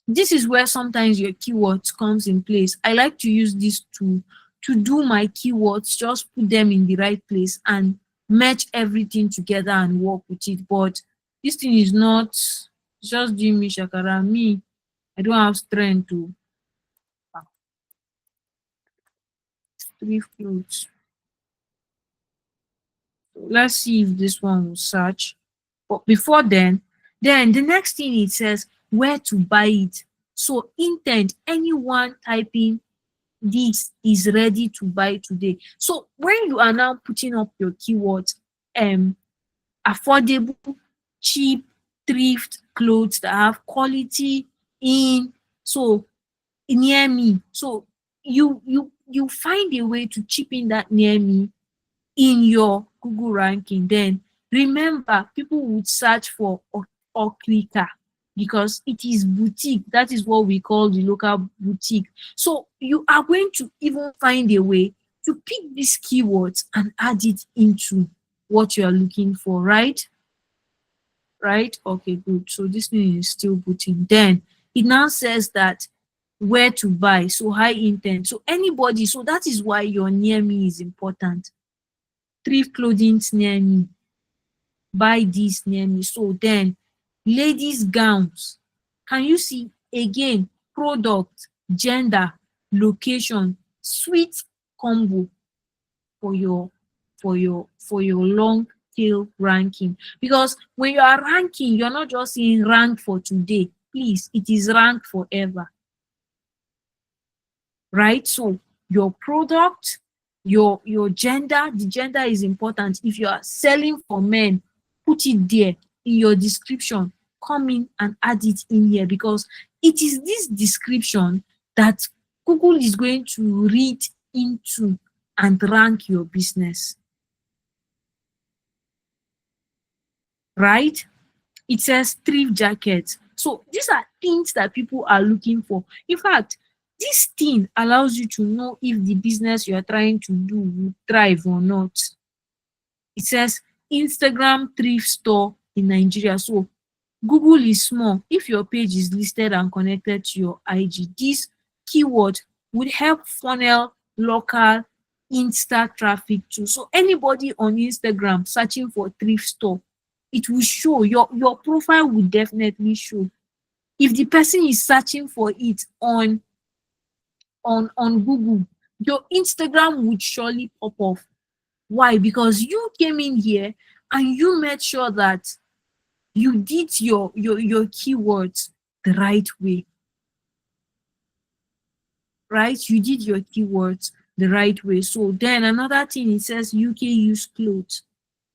This is where sometimes your keywords comes in place. I like to use this to do my keywords, just put them in the right place and match everything together and work with it. But this thing is not just doing me shakara. Me, I don't have strength to thrift clothes. Let's see if this one will search. But before then the next thing it says where to buy it. So intent, anyone typing this is ready to buy today. So when you are now putting up your keywords, affordable, cheap, thrift clothes that have quality in, so near me. So you find a way to chip in that near me in your Google ranking. Then remember, people would search for Okrika because it is boutique. That is what we call the local boutique. So you are going to even find a way to pick these keywords and add it into what you are looking for, right? Right? Okay, good. So this thing is still booting. Then it now says that where to buy. So high intent. So anybody, so that is why your near me is important. Thrift clothing near me, buy this near me. So then ladies gowns, can you see again, product, gender, location, sweet combo for your long tail ranking. Because when you are ranking, you're not just saying rank for today, please, it is rank forever, right? So your product, your gender, the gender is important. If you are selling for men, put it there in your description. Come in and add it in here, because it is this description that Google is going to read into and rank your business, right? It says thrift jackets. So these are things that people are looking for. In fact, this thing allows you to know if the business you are trying to do will thrive or not. It says Instagram thrift store in Nigeria. So Google is small. If your page is listed and connected to your IG, this keyword would help funnel local Insta traffic too. So anybody on Instagram searching for thrift store, it will show. Your profile will definitely show. If the person is searching for it on Google, your Instagram would surely pop off. Why? Because you came in here and you made sure that you did your keywords the right way, right? You did your keywords the right way. So then another thing, it says UK used clothes,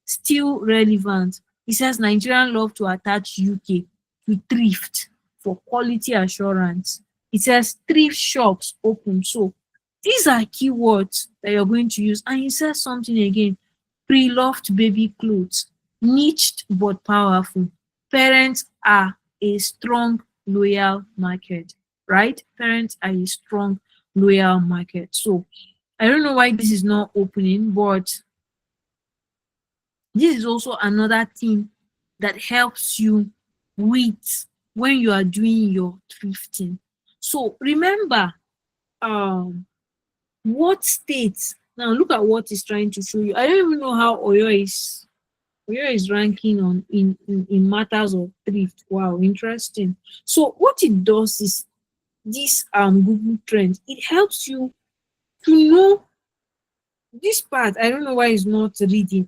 still relevant. It says Nigerian love to attach UK to thrift for quality assurance. It says thrift shops open. So these are keywords that you're going to use. And it says something again, pre-loved baby clothes, niched but powerful. Parents are a strong, loyal market, right? Parents are a strong, loyal market. So I don't know why this is not opening, but this is also another thing that helps you with when you are doing your thrifting. So remember, um what states, now look at what it's trying to show you. I don't even know how Oyo is ranking on in matters of thrift. Wow, interesting. So what it does is this Google Trends, it helps you to know this part. I don't know why it's not reading,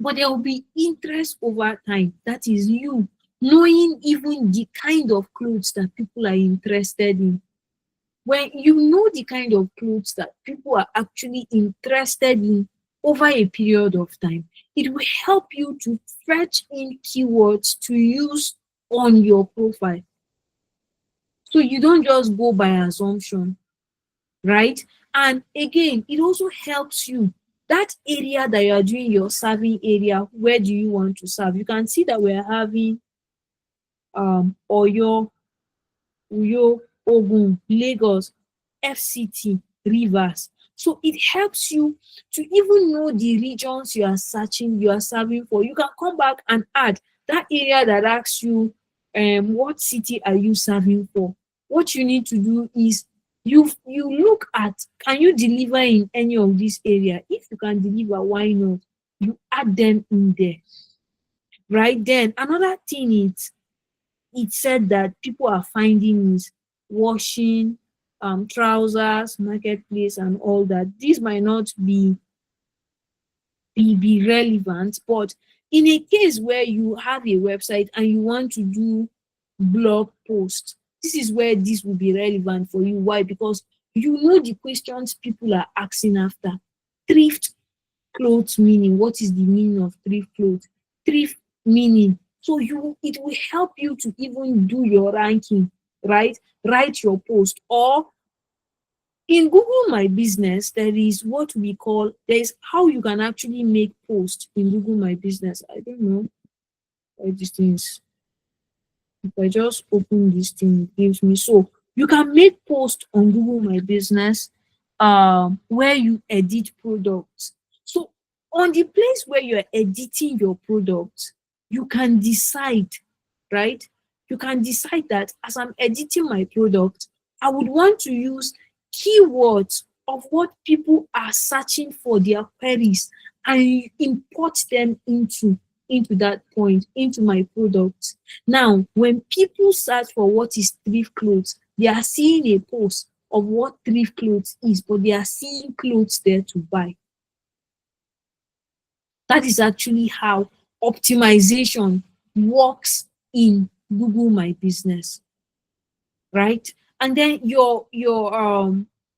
but there will be interest over time. That is you knowing even the kind of clothes that people are interested in. When you know the kind of clothes that people are actually interested in over a period of time, it will help you to fetch in keywords to use on your profile. So you don't just go by assumption, right? And again, it also helps you that area that you are doing your serving area. Where do you want to serve? You can see that we're having Oyo, Uyo, Ogun, Lagos, FCT, Rivers. So it helps you to even know the regions you are searching, you are serving for. You can come back and add that area that asks you, what city are you serving for? What you need to do is you look at, can you deliver in any of this area? If you can deliver, why not? You add them in there. Right then, another thing is it said that people are finding is washing, trousers, marketplace, and all that. This might not be relevant, but in a case where you have a website and you want to do blog posts, this is where this will be relevant for you. Why? Because you know the questions people are asking after. Thrift clothes meaning. What is the meaning of thrift clothes? Thrift meaning. So it will help you to even do your ranking, right? Write your post. Or in Google My Business, there is what we call, there is how you can actually make posts in Google My Business. I don't know why these things, if I just open this thing, it gives me. So you can make posts on Google My Business, where you edit products. So on the place where you're editing your products, you can decide, right? You can decide that as I'm editing my product, I would want to use keywords of what people are searching for their queries and import them into that point, into my product. Now, when people search for what is thrift clothes, they are seeing a post of what thrift clothes is, but they are seeing clothes there to buy. That is actually how optimization works in Google My Business, right? And then your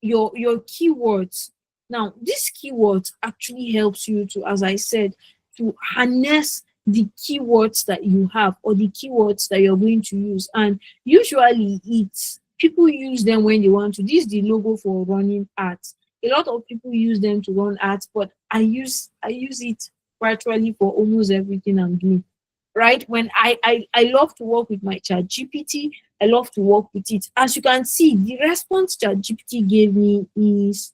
keywords. Now, these keywords actually helps you to, as I said, to harness the keywords that you have or the keywords that you're going to use. And usually it's people use them when they want to. This is the logo for running ads. A lot of people use them to run ads, but I use it virtually for almost everything I'm doing. Right? When I love to work with my chat GPT, I love to work with it. As you can see, the response chat GPT gave me is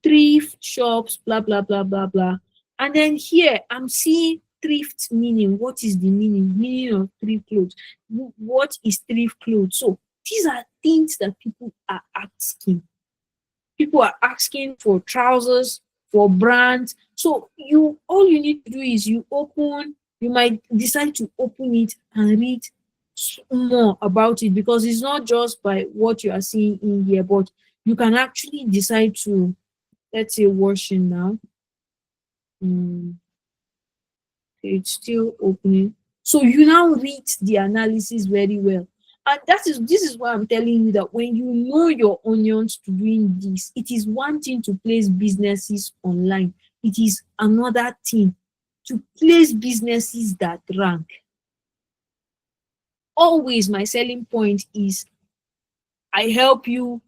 thrift shops, blah blah blah blah blah. And then here I'm seeing thrift meaning. What is the meaning? Meaning of thrift clothes. What is thrift clothes? So these are things that people are asking. People are asking for trousers, for brands. So you all you need to do is you might decide to open it and read more about it, because it's not just by what you are seeing in here, but you can actually decide to, let's say, washing now. Mm, it's still opening. So you now read the analysis very well. And this is why I'm telling you that when you know your onions to doing this, it is one thing to place businesses online. It is another thing to place businesses that rank. Always my selling point is I help you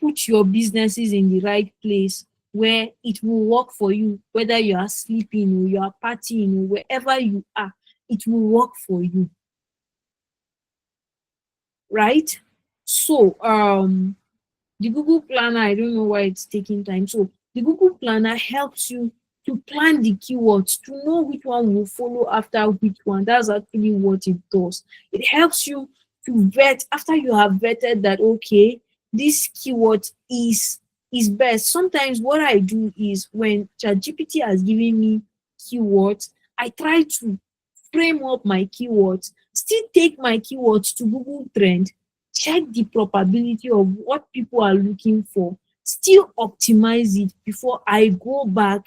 put your businesses in the right place where it will work for you, whether you are sleeping or you are partying or wherever you are, it will work for you, right? So the Google Planner, I don't know why it's taking time. So the Google Planner helps you to plan the keywords, to know which one will follow after which one. That's actually what it does. It helps you to vet after you have vetted that okay, this keyword is best. Sometimes what I do is when ChatGPT has given me keywords, I try to frame up my keywords, still take my keywords to Google Trend, check the probability of what people are looking for, still optimize it before I go back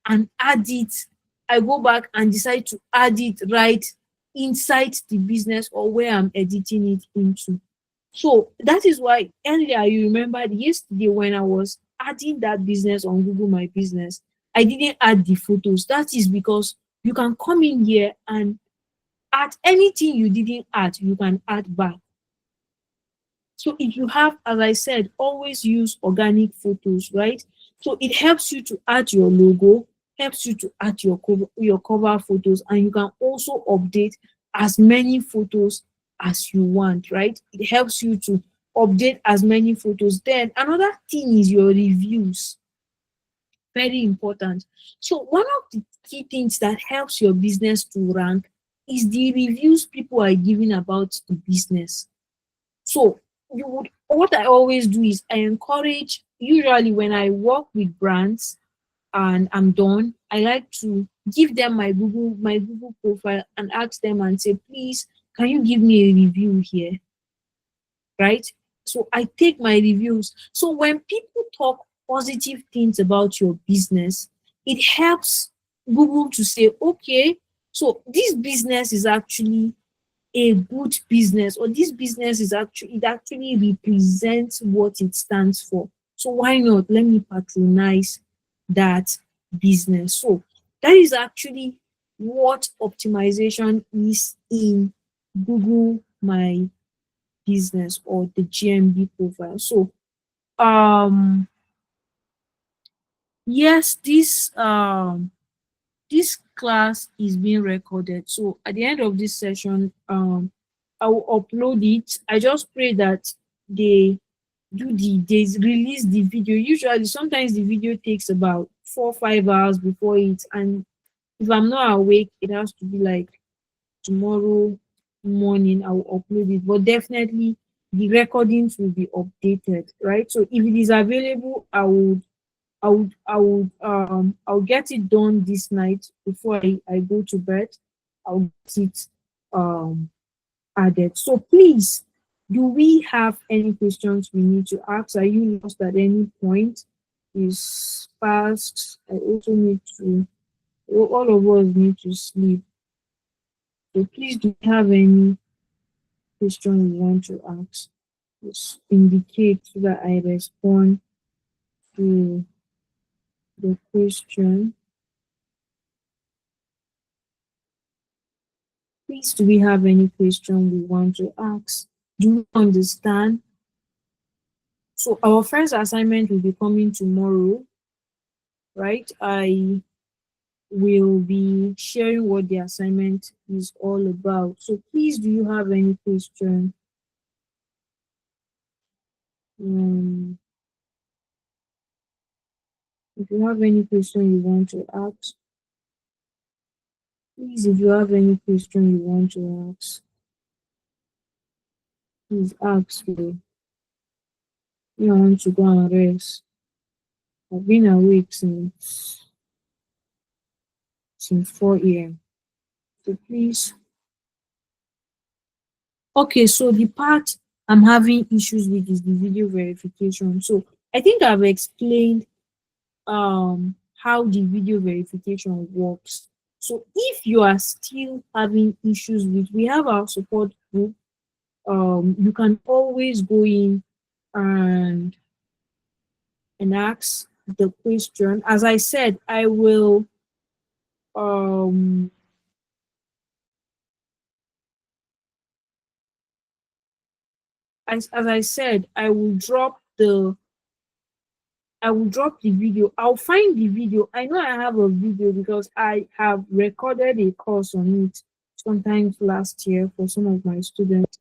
and add it. I go back and decide to add it right inside the business or where I'm editing it into. So that is why earlier you remembered yesterday when I was adding that business on Google My Business, I didn't add the photos. That is because you can come in here and add anything you didn't add, you can add back. So if you have, as I said, always use organic photos, right? So it helps you to add your logo, helps you to add your cover photos, and you can also update as many photos as you want, right? It helps you to update as many photos. Then another thing is your reviews. Very important. So one of the key things that helps your business to rank is the reviews people are giving about the business. So you would what I always do is I encourage, usually when I work with brands and I'm done, I like to give them my Google profile and ask them and say, please, can you give me a review here? Right? So I take my reviews. So when people talk positive things about your business, it helps Google to say, okay, so this business is actually a good business, or this business is actually, it actually represents what it stands for. So why not let me patronize that business? So that is actually what optimization is in Google My Business or the GMB profile. So yes, this class is being recorded. So at the end of this session, I will upload it. I just pray that they they release the video. Usually, sometimes the video takes about 4 or 5 hours before it, and if I'm not awake, it has to be like tomorrow morning. I will upload it, but definitely the recordings will be updated, right? So if it is available, I'll get it done this night before I go to bed. I'll get it um added. So please, do we have any questions we need to ask? Are you lost at any point? Is fast. I also need to, all of us need to sleep. So please, do you have any question you want to ask? Just indicate so that I respond to the question. Please, do we have any question we want to ask? Do you understand? So our first assignment will be coming tomorrow, right? I will be sharing what the assignment is all about. So please, do you have any question? Um, if you have any question you want to ask, please, if you have any question you want to ask, please ask me. I want to go and rest. I've been awake since 4 a.m. So please. Okay, so the part I'm having issues with is the video verification. So I think I've explained how the video verification works. So if you are still having issues with, we have our support group. You can always go in and ask the question. As I said, I will um as I said, I will drop the video. I'll find the video. I know I have a video because I have recorded a course on it sometimes last year for some of my students.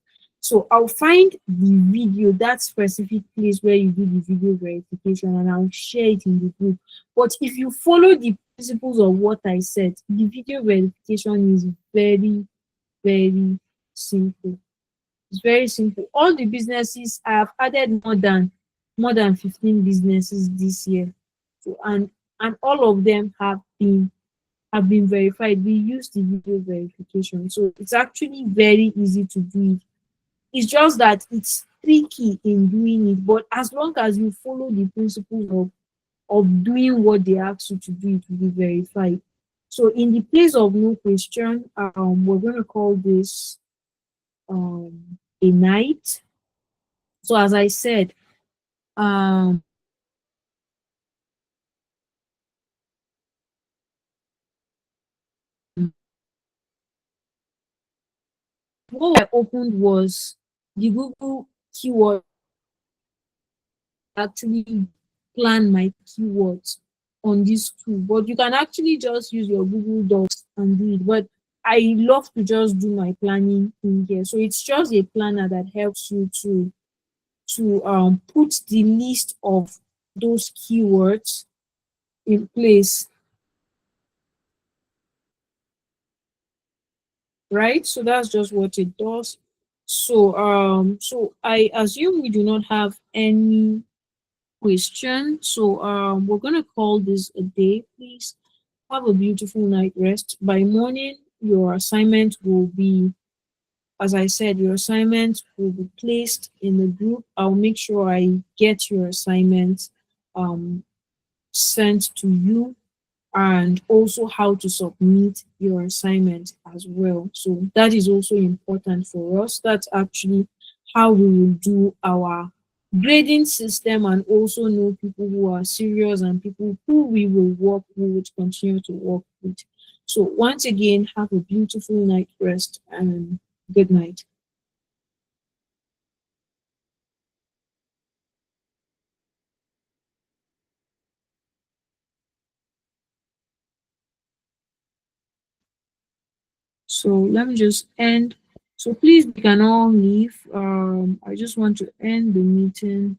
So I'll find the video, that specific place where you do the video verification, and I'll share it in the group. But if you follow the principles of what I said, the video verification is very, very simple. It's very simple. All the businesses I have added more than 15 businesses this year. So and all of them have been verified. We use the video verification. So it's actually very easy to do it. It's just that it's tricky in doing it, but as long as you follow the principles of doing what they ask you to do, it will be verified. So in the place of no question, we're going to call this a night. So as I said, um, what I opened was the Google keyword. Actually plan my keywords on this tool, but you can actually just use your Google Docs and do it. But I love to just do my planning in here. So it's just a planner that helps you to put the list of those keywords in place, right? So that's just what it does. So I assume we do not have any question. So we're gonna call this a day, please. Have a beautiful night rest. By morning, your assignment will be, as I said, your assignment will be placed in the group. I'll make sure I get your assignment um, sent to you, and also how to submit your assignment as well. So that is also important for us. That's actually how we will do our grading system, and also know people who are serious and people who we will work, who would continue to work with. So once again, have a beautiful night rest and good night. So let me just end. So please, we can all leave. I just want to end the meeting.